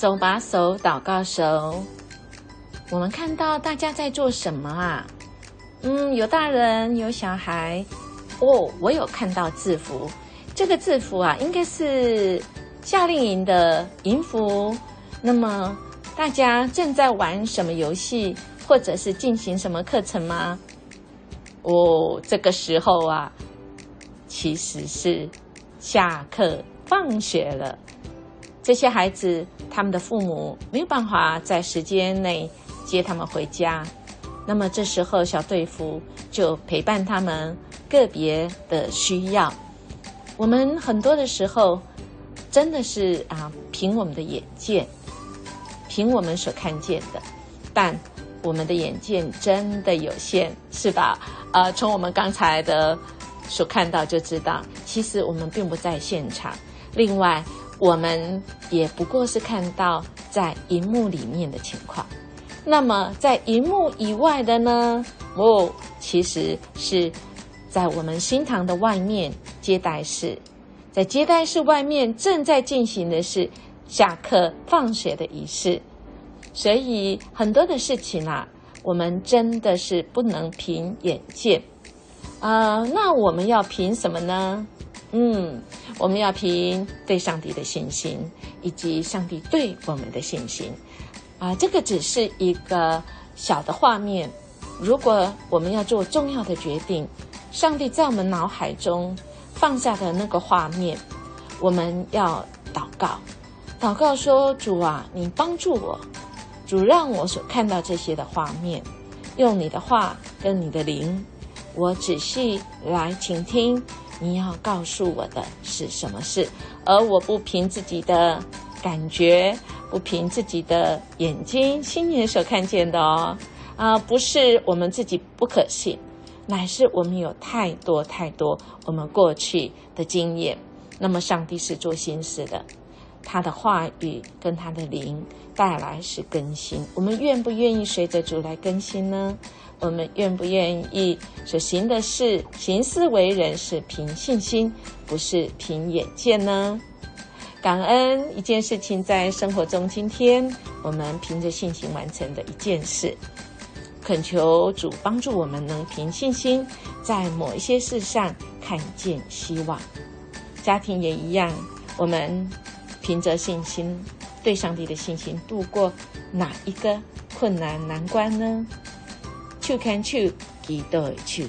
手把手祷告手。我们看到大家在做什么啊？有大人，有小孩。我有看到制服，这个制服啊，应该是夏令营的营服。那么大家正在玩什么游戏，或者是进行什么课程吗？这个时候啊，其实是下课放学了。这些孩子，他们的父母没有办法在时间内接他们回家，那么这时候小队服就陪伴他们个别的需要。我们很多的时候真的是凭我们的眼见，凭我们所看见的，但我们的眼见真的有限，是吧？从我们刚才的所看到就知道，其实我们并不在现场。另外，我们也不过是看到在荧幕里面的情况。那么在荧幕以外的呢？其实是在我们新堂的外面接待室，在接待室外面正在进行的是下课放学的仪式。所以很多的事情啊，我们真的是不能凭眼见。那我们要凭什么呢？我们要凭对上帝的信心，以及上帝对我们的信心。这个只是一个小的画面。如果我们要做重要的决定，上帝在我们脑海中放下的那个画面，我们要祷告。祷告说，主啊，你帮助我，主让我所看到这些的画面，用你的话跟你的灵，我仔细来倾听你要告诉我的是什么事，而我不凭自己的感觉，不凭自己的眼睛亲眼所看见的不是我们自己不可信，乃是我们有太多我们过去的经验。那么上帝是做新事的，他的话语跟他的灵带来是更新。我们愿不愿意随着主来更新呢？我们愿不愿意所行的事，行事为人是凭信心，不是凭眼见呢？感恩一件事情在生活中，今天我们凭着信心完成的一件事，恳求主帮助我们能凭信心在某一些事上看见希望。家庭也一样，我们凭着信心，对上帝的信心，度过哪一个困难难关呢？手牵手，祈祷的手。